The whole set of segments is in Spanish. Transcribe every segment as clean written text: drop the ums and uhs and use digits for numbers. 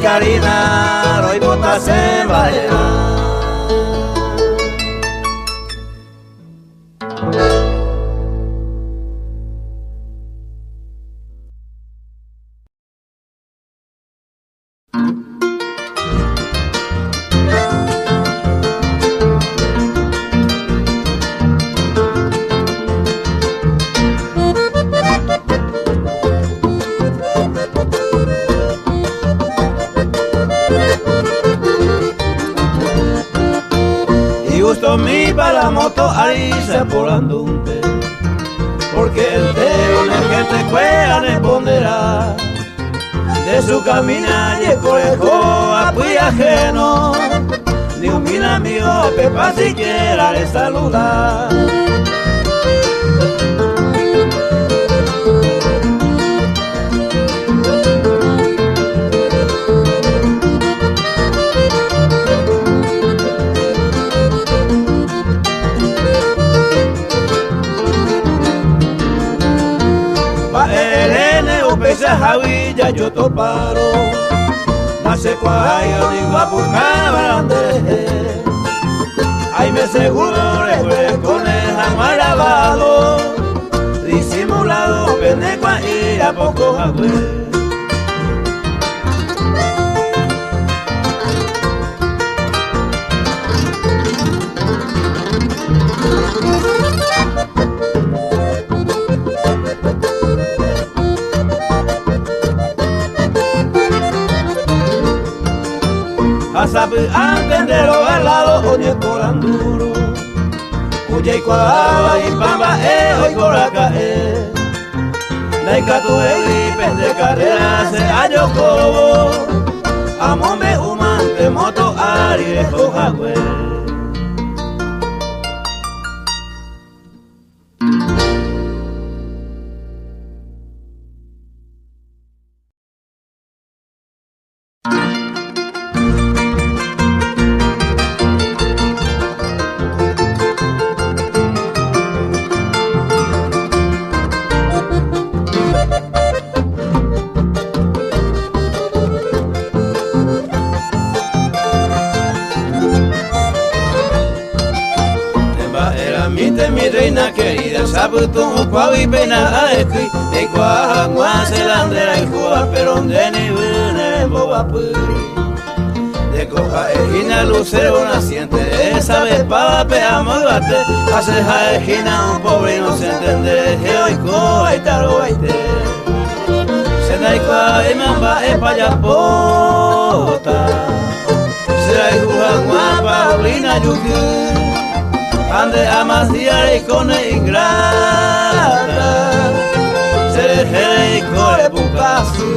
Karina, hoy botas en Valera. Mi para la moto arisa por andunte, porque el teo en el que te cuela responderá de su caminar y el colegio a pui ajeno, ni un bien amigo pepa siquiera le saludar. Javilla yo toparo, nace cuayo digo a buscar barandé. Ay me seguro le con el jamás lavado, disimulado penecua y a poco jagüe. Sabe antes de lo galado oye coranduro, cuya y cuadaba y pamba hoy coracae. La icatu el de carrera se hallo cobo, amome humante moto ari jagüe. Mi reina querida, sabe tú cuál y pena a escribir, de cuál se la andera y jugar, pero donde ni viene boba de coja esquina lucero naciente, esa vez para peamos y bate, hace ja esquina un pobre inocente, de hoy coja y taro baite, se da y cuál y mamba es payapota, se da y jugar Paulina Yuki. Ande amas y con ingrata, se deje y corre bucasu.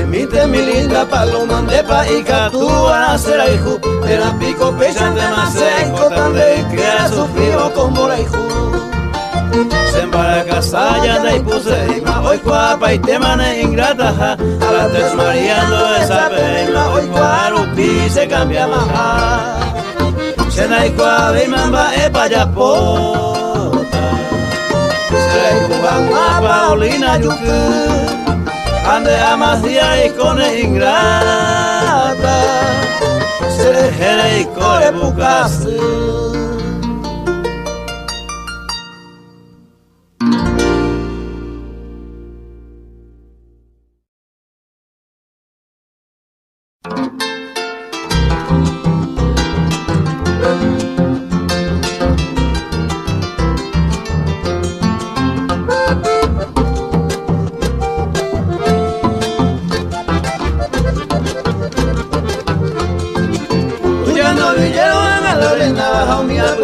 Emite mi linda paloma de paica, tú a nacer a hijo, de la pico pecha de maseco, también crea su frío como la hijo. Se embaraca saya de puse, ma hoy cuapa y te mane ingrata, a las tres mariando esa peima, hoy cuarupi se cambia maja. Se da igual de mamba e payapota, se da igual a Paulina Yuku, ande a Macia y con ingrata, se le jere y core bucase.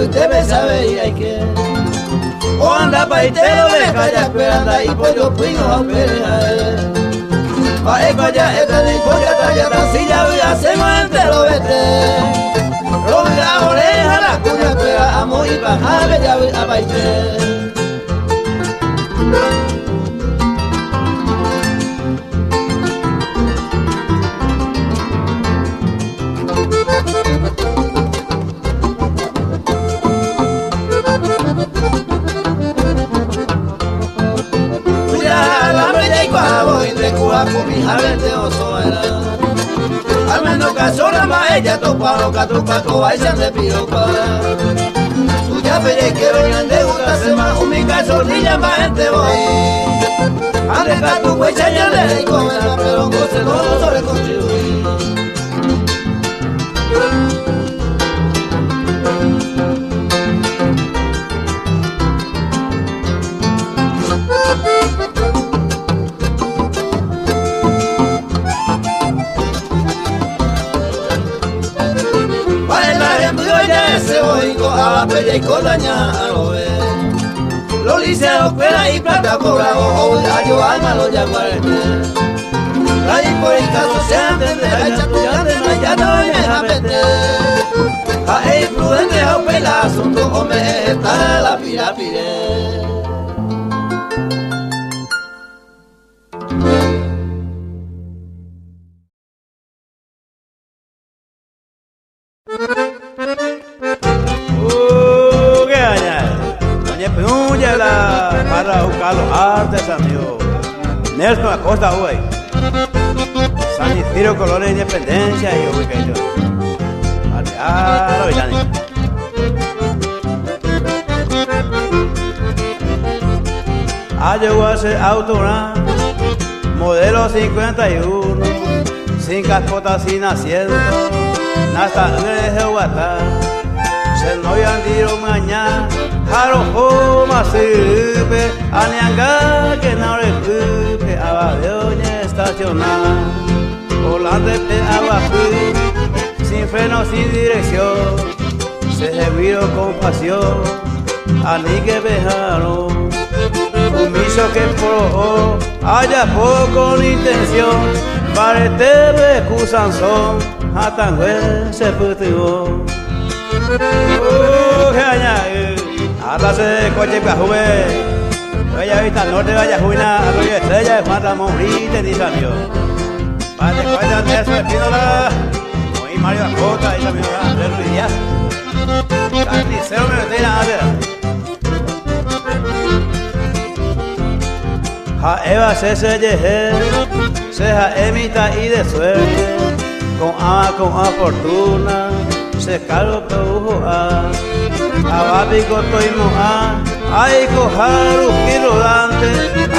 Usted sabe y hay que o anda pa' y te lo deja ya esperando y pues yo fui no a pelear pa' eco ya esta ni por ya talla si ya voy a hacer más entero vete roja oreja la cuña espera amo y baja ya voy a bailar. Con mi javete oso era al menos casora ma ella topa loca trupa coba y se de piropa tú ya veré que vengan de gusta se más un mi casorilla ma gente voy a dejar tu huecha ya le comerla pero goce no sobre contribuir. A la pella y con daña a lo ver los liceos, pera y plata cobrado o yo alma los yaguaretes la hipórica sociante de la hecha tuya de maya no me deja meter a el prudente a un pelazo no me está la pirapire. Nelson Acosta hoy San Isidro Color de Independencia y yo me caí Alvearo y Dani llegó a ser autorán modelo 51 sin cascota sin asiento hasta en el Guatá se no habían dicho mañana Harojo Masipe, Anianga que no le cupe, Abadeoña estacionada, volante de abajo, sin freno, sin dirección, se vio con pasión, anique bejano, un miso que por haya poco la intención, para este becusan son, atangüe se putuó. Que añade. Ahora se coche para jugar. Vaya vista al norte, vaya juina, arroyo estrella de Juan Ramón Brite, ni salió. Para que cuentan de eso, Espínola, muy Mario Acota, y también Andrés Luis Díaz. Carnicero me metí nada de Eva se yeje, se emita y de suerte, con fortuna, se cargo peujo abapico toimo ay cojaru y rodante,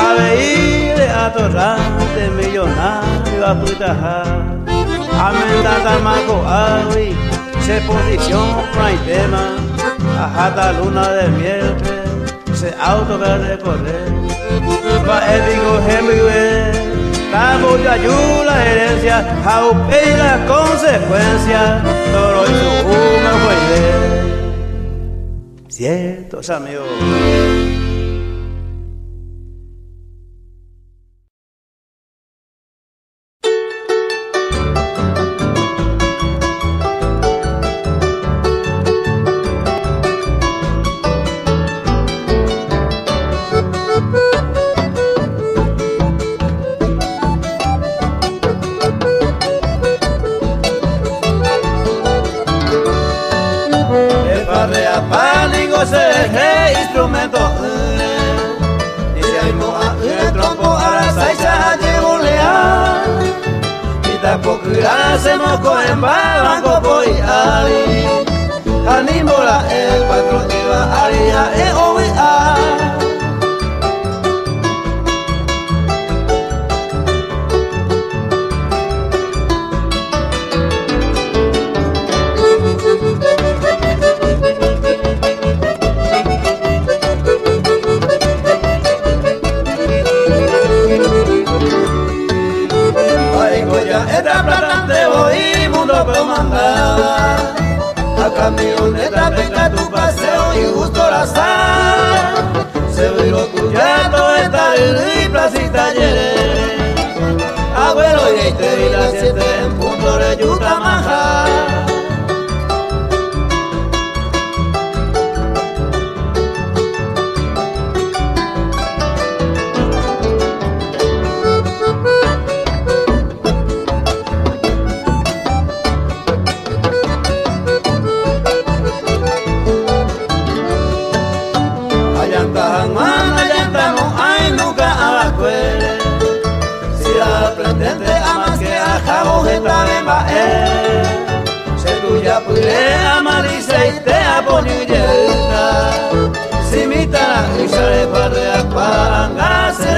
aveire atorrante, millonario a putaja, amendata maco avi, se posición no tema, ajata luna de miel, se auto que recorrer, va épico gemigüe. Estamos de ayuda, la herencia, jaupe y la consecuencia, todo hizo una buena. Ciertos amigos. ese instrumento. Y si hay moa el trompo a la saiza llevo lea. Y tampoco hacemos con banco voy ahí. Anímola el patrón iba aria e oia. Esta plata te voy mundo pero mandaba a cambio de esta pesca tu paseo y gusto la sal se viró tu llanto esta y placita ayer abuelo y te y la siete en punto de yuta maja. Se tuya pude amar y se te aponilleta si mi tara y sale para apanga se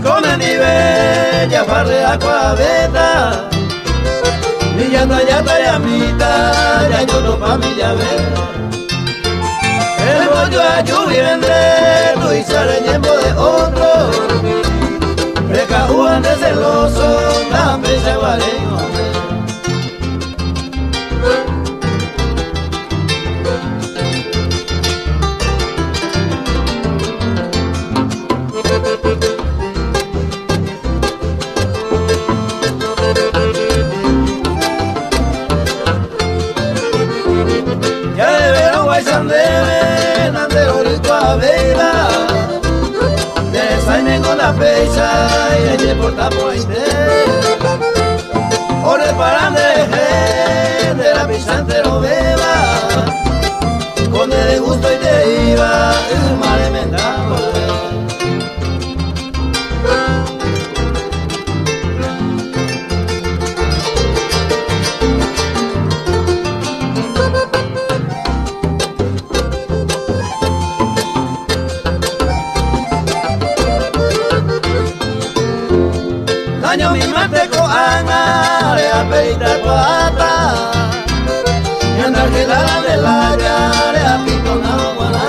come mi bella farre aqua beta mi yata ya mita ya yo no familia ve el bollo a lluvia vende tú y sale tiempo de otro precaúan de celoso la pesa guareño. La fecha y ella porta por ahí ore para de la pisante lo beba con el gusto y te iba el mal emendado. Daño mi mate con Ana, le apeita cuata, y andar que la de la ya, le apito na guana.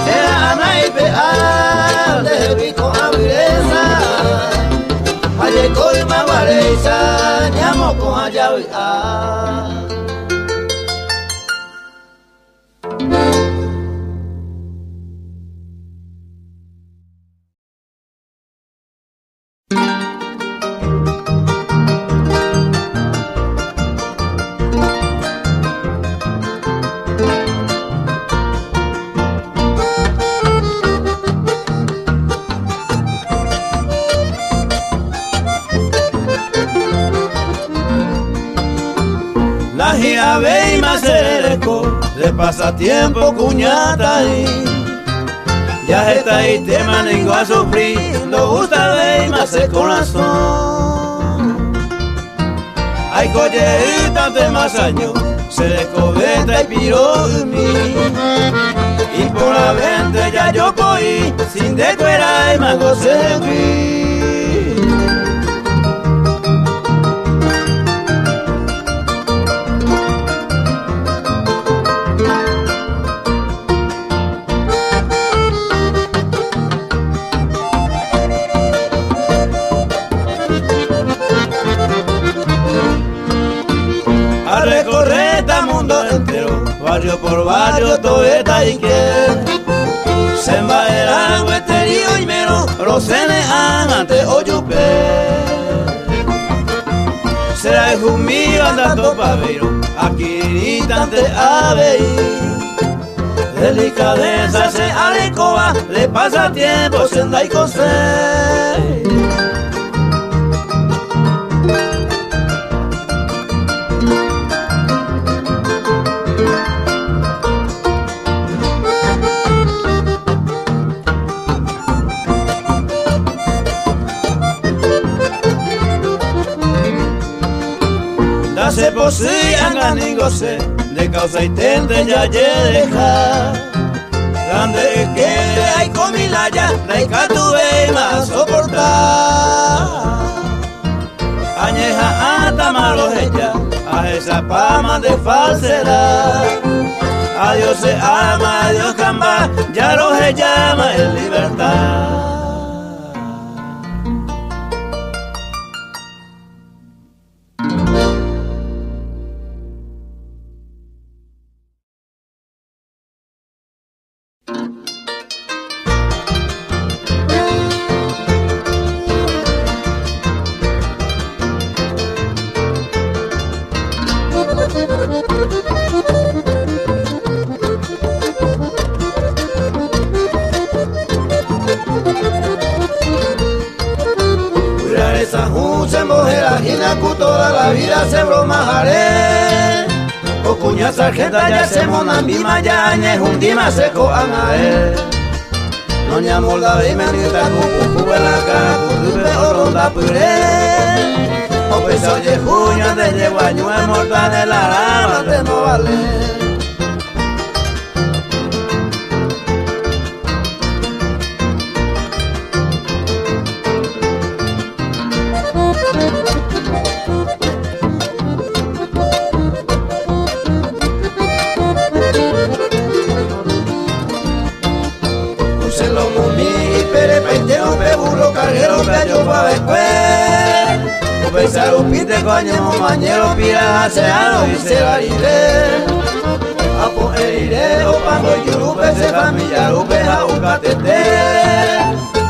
Sea Ana y peal, de pico a vireza, ayer con maguareza, llamo con allá a. La ve y me acerco de pasatiempo cuñata y ya está y te maningo a sufrir lo gusta ver y me hace corazón. Ay collita de más años se descobeta y piró en mí y por la vente ya yo voy sin decuera y me hago servir. A recorrer este mundo entero, barrio por por barrio Toeta y que Semba era hueterío y mero Rosene ante Oyupe será el humillo andando pavero aquí tante ave delicadeza se alecoa le pasa tiempo senda y cose se posee anganigose de causa y tente ya deja grande que hay comilaya de catuve más soportar añeja ata malos ella a esa pama de falsedad a Dios se ama, a Dios camba ya lo se llama en libertad. Toda la vida se bromajaré o cuña sargenta ya se monambima ya añe hundima seco anae no ñamo la de menita cucu la cara curupe o ronda puré o peso ye junio de yeguaño es morta de la rama de no vale Pesaro pite coño mañero pira seano y se va iré apo iré o pango yurupe se familia rupe a ucatete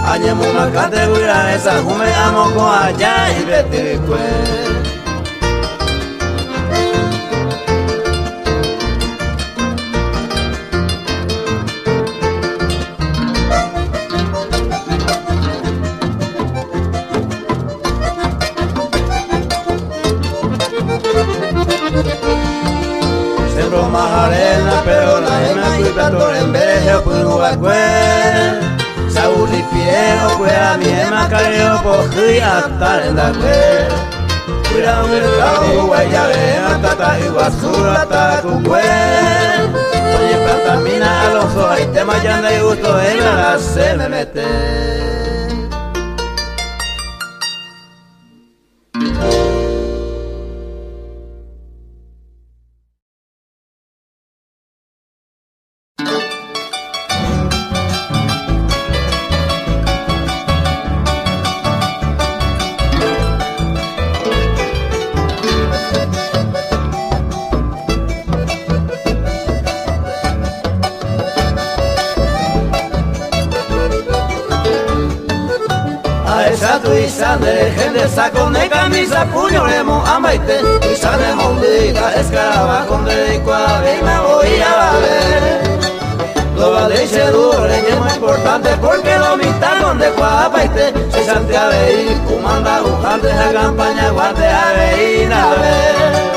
añemo macate guira esa jume amo con allá y vete más arena pero la gema culpa por envejecer por un Saúl y Piero pues a mi ema careo por hasta en la cuida un mercado guaya de tata y basura tata cucue oye plantamina a los ojos y te mayan de gusto en la se me mete de gente saco de camisa puño lemo amaite y sale mondita escarabajo de cuave y me voy a ver lo vale se duro es muy importante porque lo mitad donde cuapaite se sante a ver comanda ujante a campaña guante a ver y a ver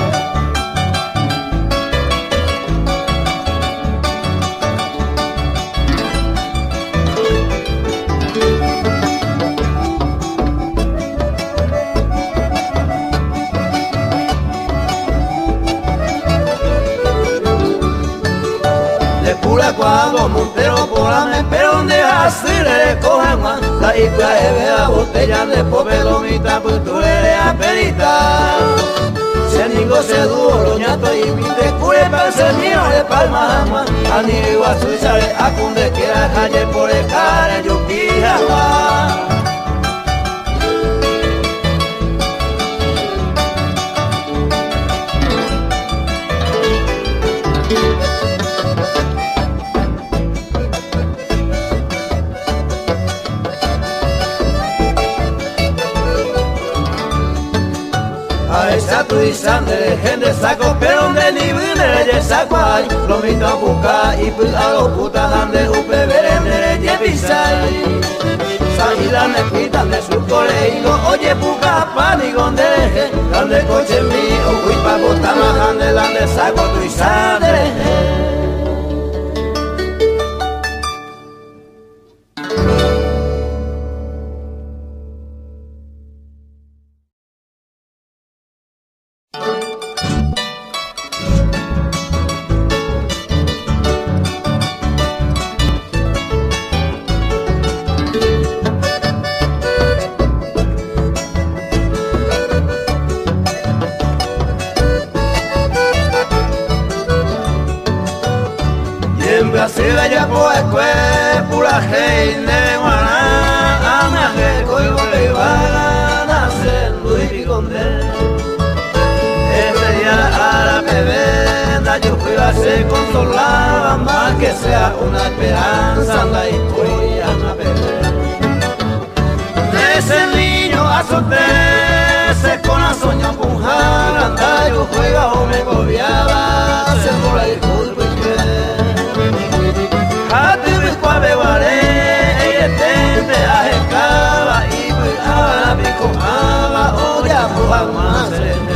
cuando Montero por la me pero donde así le cogen más la isla de la botella de popelomita pues tú eres a perita se nigo se duro ñato y mi de cure para ser mío de palma ama a ni igual suiza a donde quiera calle por el cara yo pijama esa tu isandre, gente saco, pero de ni vine saco ay, lo mito a buscar y pues a los putas ande upe verende de pisai. Salida me quitan de su colegio, oye puca panigonde, donde coche mío, fui pa' botar más ande, donde saco tu isandre. Brasil ya pues pura gente de Guaná, a México y Bolívar, nacer Luis Vigondé. Este día a la bebenda yo fui a ser consolada, más que sea una esperanza en la historia a beber. De ese niño azoté, con la soñó pujar, anda yo juega o me gobiaba, se mola y culpa y que. Cuave guaré, ella tente a escava y a la pico ama, o ya puja más serene.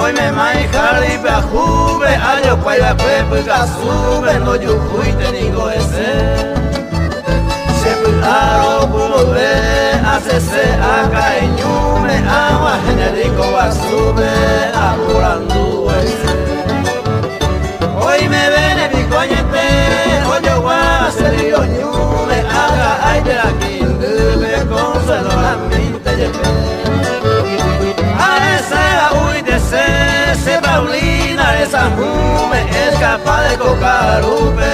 Hoy me maneja y me ajube, ayo cuaya pepe sube, no yo fui tenido ese. Siempre claro pudo ver, hace se acá en yume, agua genérico va sube, apurando ese. Hoy me viene mi coñete, hoy yo voy a hacer yo yume, haga ay de la quinde, con celo la mente lleve. Se Paulina de San Jume es capaz de cocar upe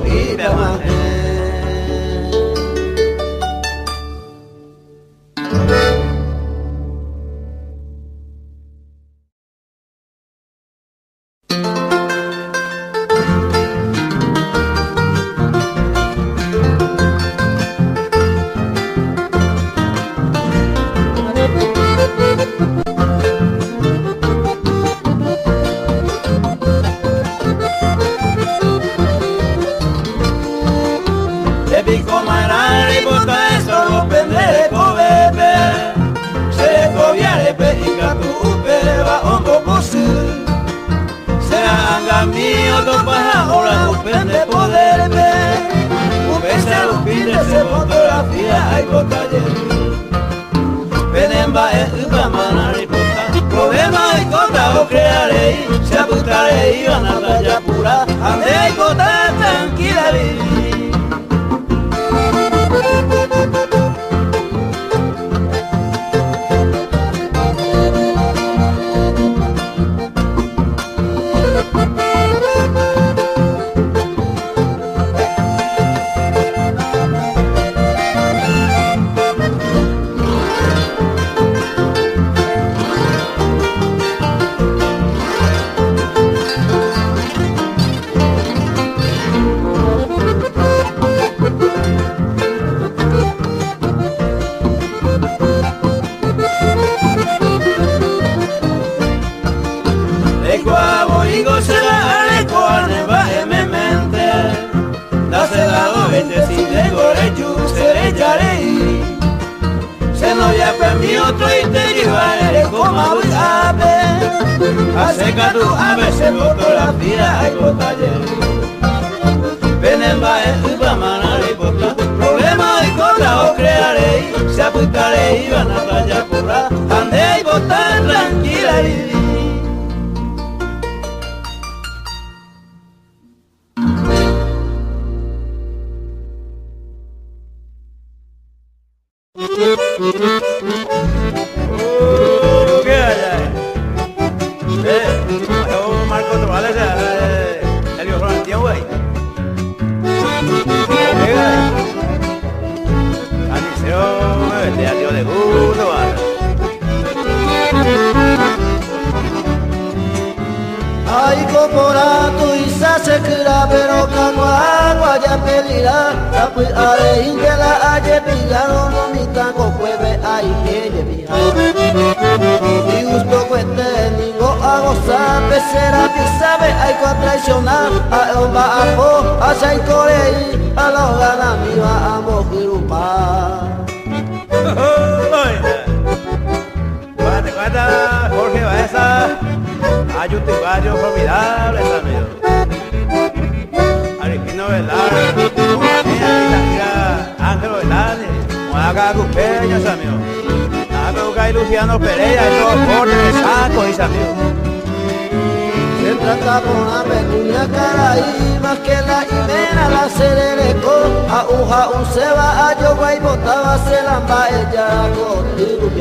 y de amar. Acerca tu ave se fotografía hay taller. Venemba es upa manare pota. Problema y cota o crearé. Se apuntaré y van a tallar por la. Ande y botar tranquila y Marco, dirá, la pues a de ingela aye pillado no mi taco puede ahí que vija. Y gusto cueste ningo a gozar, pesera que sabe hay que traicionar, a omba a po, a sai corei, a los ganas mi va a mojirupa. Guarda, Jorge Baeza, hay un tibario formidable también. Aristino Velar, Ángel Velar, Monaga Cupeño, amigo. Nada y Luciano Pereira, estos cortes de saco, y amigo. Se trata con una pecunia cara y más que la imena la cerereco, a uja un seba a yo guay botaba se lamba ella contigo y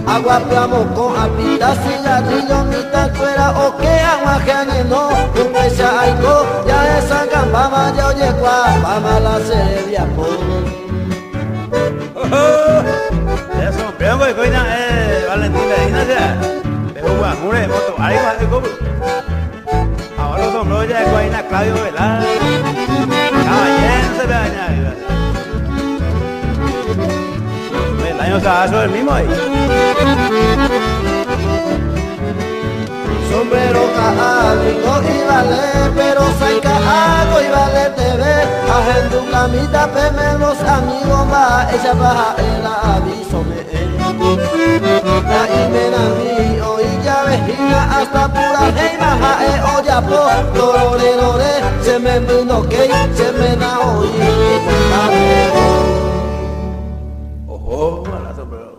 agua plamo con apita cigarrillo mitad fuera o que agua que no un pecha algo ya esa campama ya oye guapa la seria po eso prego y coina Valentín Medina ya pero guajure moto algo de como ahora los hombros ya coina Claudio Velar caballero se daña el año se el mismo ahí. Sombrero caálico y vale, pero sai caálico y vale te ve. Agendo camita peme los amigos va, ella baja el aviso me. La imena mío y ya vejina hasta pura hey baja olla po, lore lore, se me vino que se me da hoy. Ojo, mala sombrero.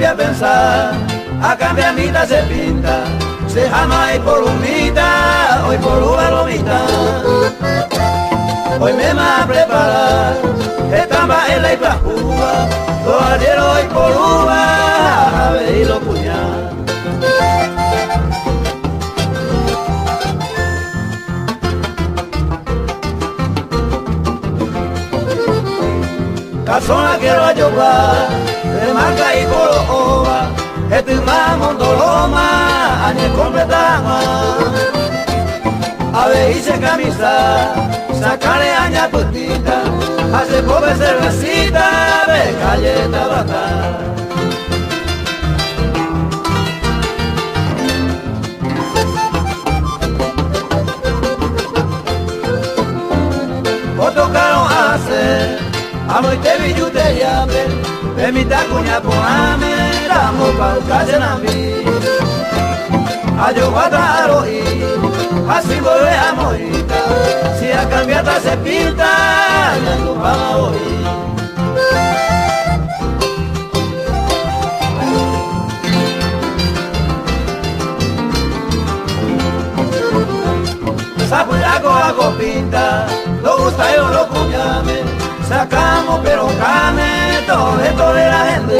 A pensar, a cambiar mitad se pinta, se jama y por un mitad, hoy por una lomita. Hoy me va a preparar, estamba en la iplajúa, los arrieros hoy por uva, a ver y lo puñal. Calzona quiero a llorar, de marca y colo ova, estoy más mondoloma, añe completama. A ver hice camisa, sacaré aña putita, hace pobre cervecita, de galleta batata. O tocaron hacer, amo y te vi yo te llamé, de mi tacuña poname, damos pa' calle na mí. A yo guataro y así volve a morita, si a cambiata se pinta, ya no vamos a oír. Sapuyaco hago pinta, lo gusta yo lo cuñame, sacamos pero cane, todo esto de la gente.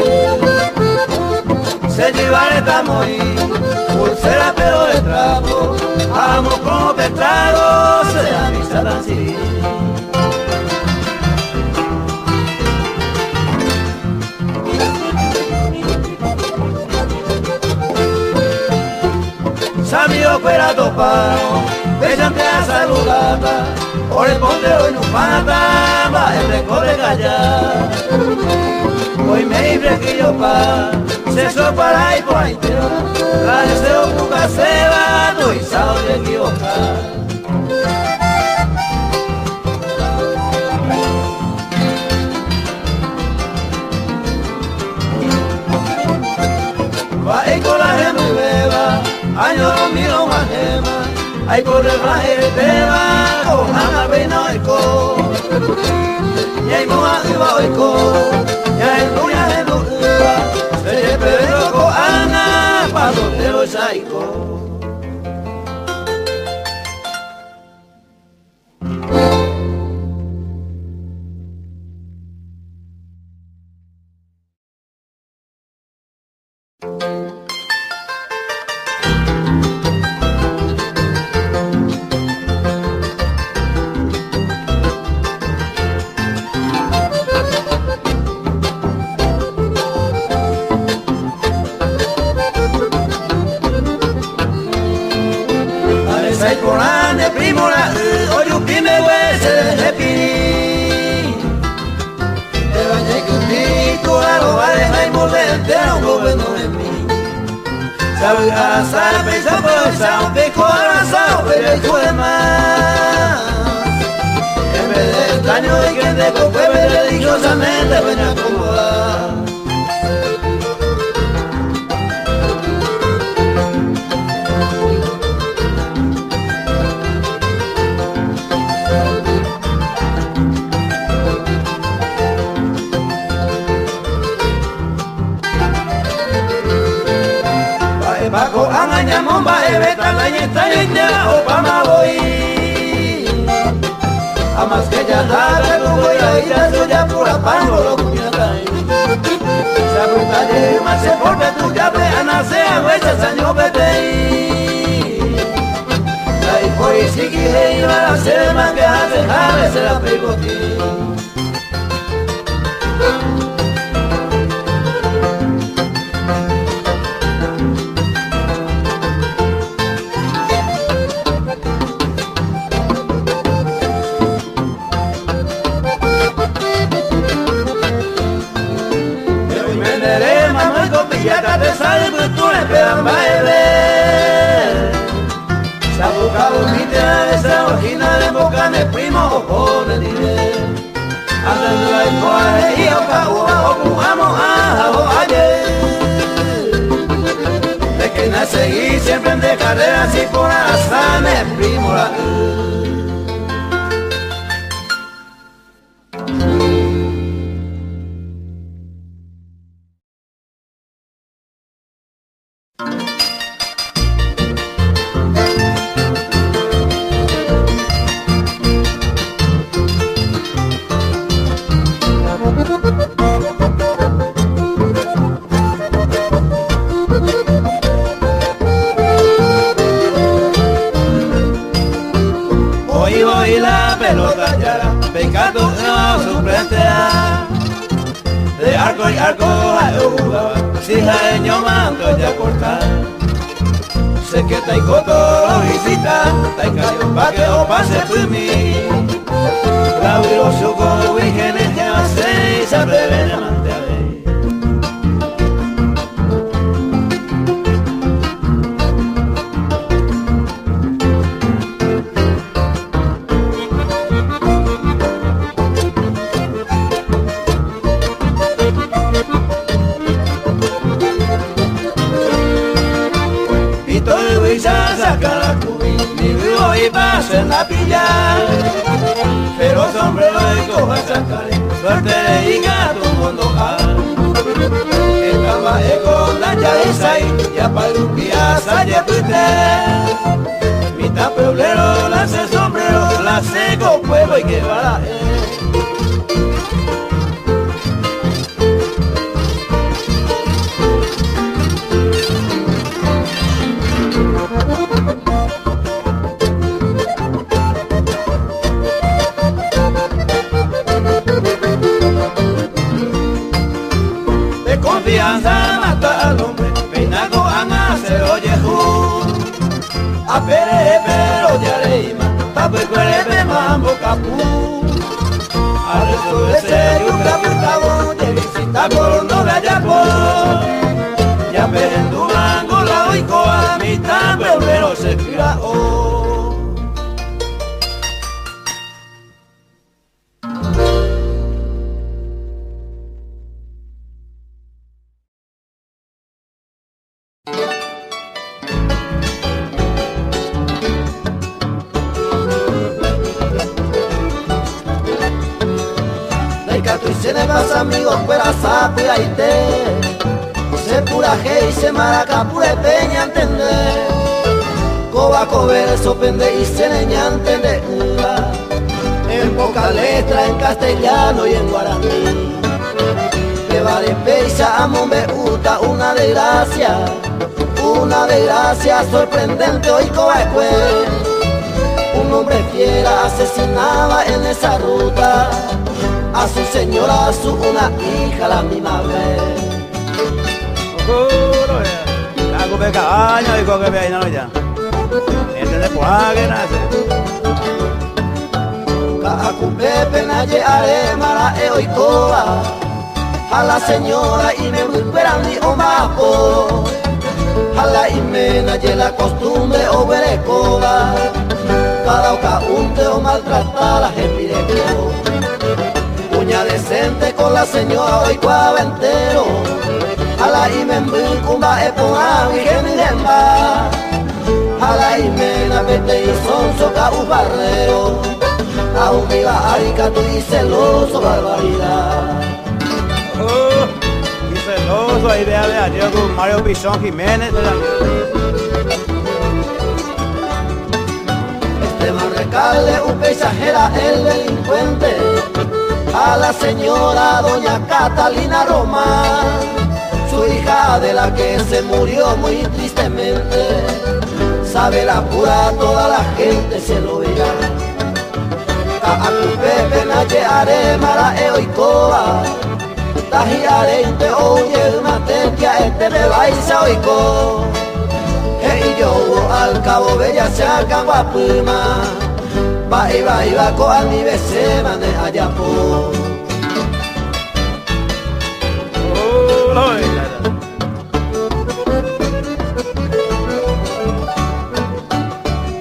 Se lleva estamos ahí, pulsera pero de trapo, amo como petrado, se avisa tan civil. Sabio fuera topado, bellante a saludata, por el ponte hoy no pata, va el recorre callar. Hoy me di fresquillo pa, se sopara y por ahí te va, la deseo puca se va, no y sabe equivocar. Va y con la gema y beba, año no miro una gema, hay corre raje de tema, con ana peina y co. Y hay moja y va y co, y hay luña de luja, se pero con ana, pa' donde lo saico. sabe asar, pensa poesa, que corazón, pero el cuema. En vez de extraño y que te cocueve religiosamente, ven a acomodar. Bajo angañamón va a evitar la ñeta o pa' ma voy. Amas que ya haga tu voy a ir a suya pura pango lo puñata. Se apunta de más se porte tu llave a nacer a veces año vete. Ahí voy si que iba a ser más que hace jave se la pego a ti. Ya te sale pues tú le pegas baile. Se ha buscado quita esa orgina de boca de primo o de nivel. Andando la escuela y o pujamos a ayer. De que no seguí siempre de carrera así por azar me primo la. Hoy la pelota ya pecado no suplentea. De arco y arco la jugaba, si jaeño mando ya cortar. Sé que tai coto visita, tai cayo pa' que o pase por mí. La viro su go y genes a seis, a breve amante a ver. Saca la cubi, mi vivo y pasa en la pilla. Pero sombrero y coja sacaré, suerte y gato mundo al. Estaba con la esa y a palupia salle pute. Mi tapeulero, la hace sombrero, la seco pueblo y que va confianza mata al hombre, peinago a hacer oye a pere pero ya reima, tapo y cuere mambo capú. A resto ese yuca putabo, de visita por no la yapo. Ya en tu mango la oico a mi tapo, pero se tira se le pasa amigos fuera sapo y aite. Se pura y se maraca pura peña entender. Coba cober sopende y se leña entender. En poca letra en castellano y en guaraní. De Varepeisa a Monbeuta una desgracia sorprendente hoy cobaecue. Un hombre fiera asesinaba en esa ruta a su señora, a su una hija, la misma vez. Cago de cabaña y coge de ahí no ya. Este de poa que nace. Cacupepe naye aremara eoikoa. A la señora y me recuperan ni omapo. a la imena y la costumbre o verecoba, cada ocaunte o maltratar a gente de uña decente con la señora hoy cuava entero, a la imembicumba epoa y genidemba, a la imena vete y son soca un barrero, a un viva arica tú y celoso barbaridad. Y celoso ahí vea de ayer con Mario Pichón Jiménez. Esteban Recalde, un paisajera, el delincuente, a la señora doña Catalina Román, su hija de la que se murió muy tristemente, sabe la pura toda la gente se lo verá. A tu pepe nache are mara eoikoa, taji are inte oye una tetia este me baisa oiko. Hey yo al cabo bella se acaba puma, va iba ko ani bese mane allá po.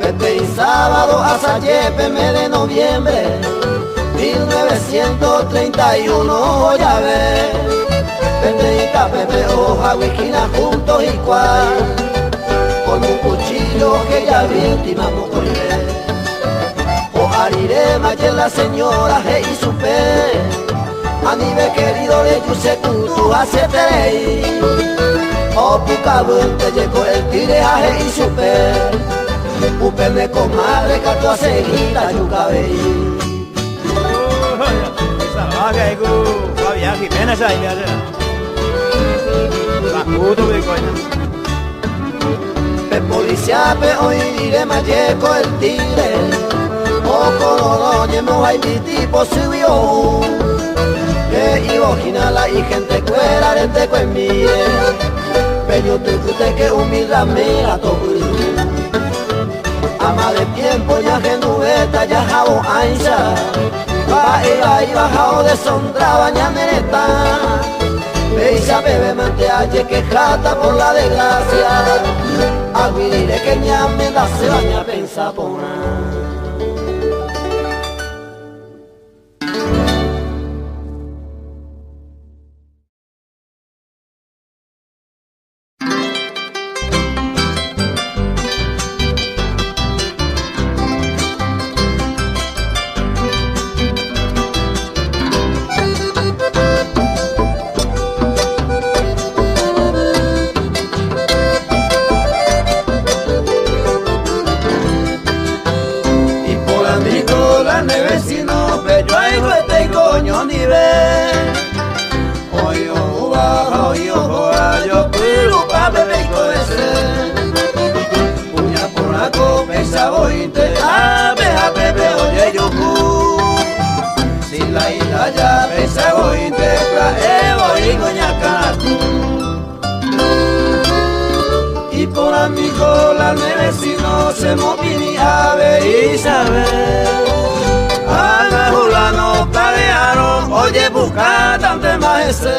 Pepe y sábado hasta mes de noviembre 1931 ya ves, Pepe y Pepe hoja wikina juntos y cual, con un cuchillo que ya víctimamos con él. O ariré mache la señora he y su fe, anive querido le yuse tu hace terei. O pucabun te llegó el tireaje y su fe, upeme comadre cato a seguir a yucabey. Fabián Jiménez ahí me hace. Macuto de coña. El policía pe hoy diré mayeco el tigre, o coloroñe mo hay mi tipo subió, que imagina la y gente cuera rente pues mire, peño te que humilda mira todo. Ama de tiempo ya genueta ya jabo ancha, va y bajao de sondra bañanereta, veisa bebe mantealle que jata por la desgracia, aguirire que ñame da se baña pensa pona. Y por amigo la neve si no se movini a ver y saber, a la julano parearon, oye busca tante maese.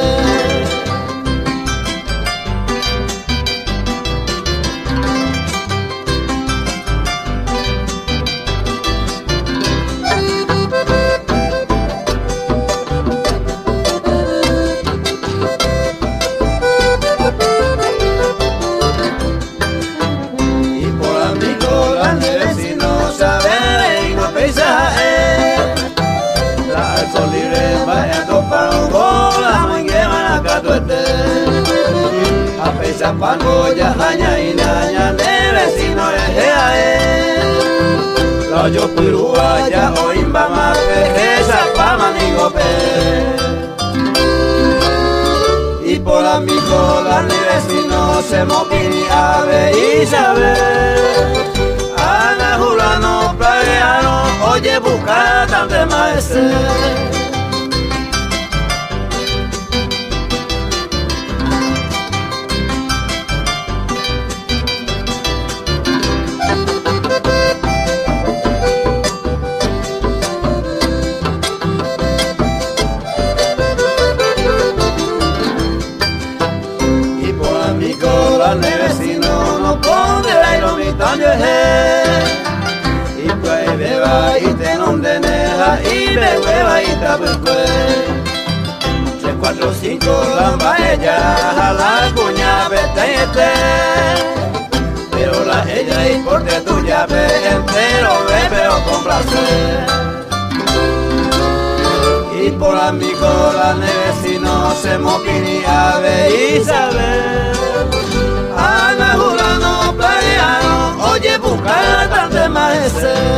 Pango ya haña y naña de vecino de lo yo pirúa ya oimba más que esa pama ni gope. Y por amigo la de vecino se movini a ver y saber, Ana Julano plaguearon, oye busca tante maese. La vecino ya becue. 3, 4, 5, lamba ella, a la cuña vete. Pero la ella y porque tu llave entero bebe o con placer. Y por amigo la nevecino se moquinía de Isabel. Ana Julano planearon, oye buscar tarde más ese.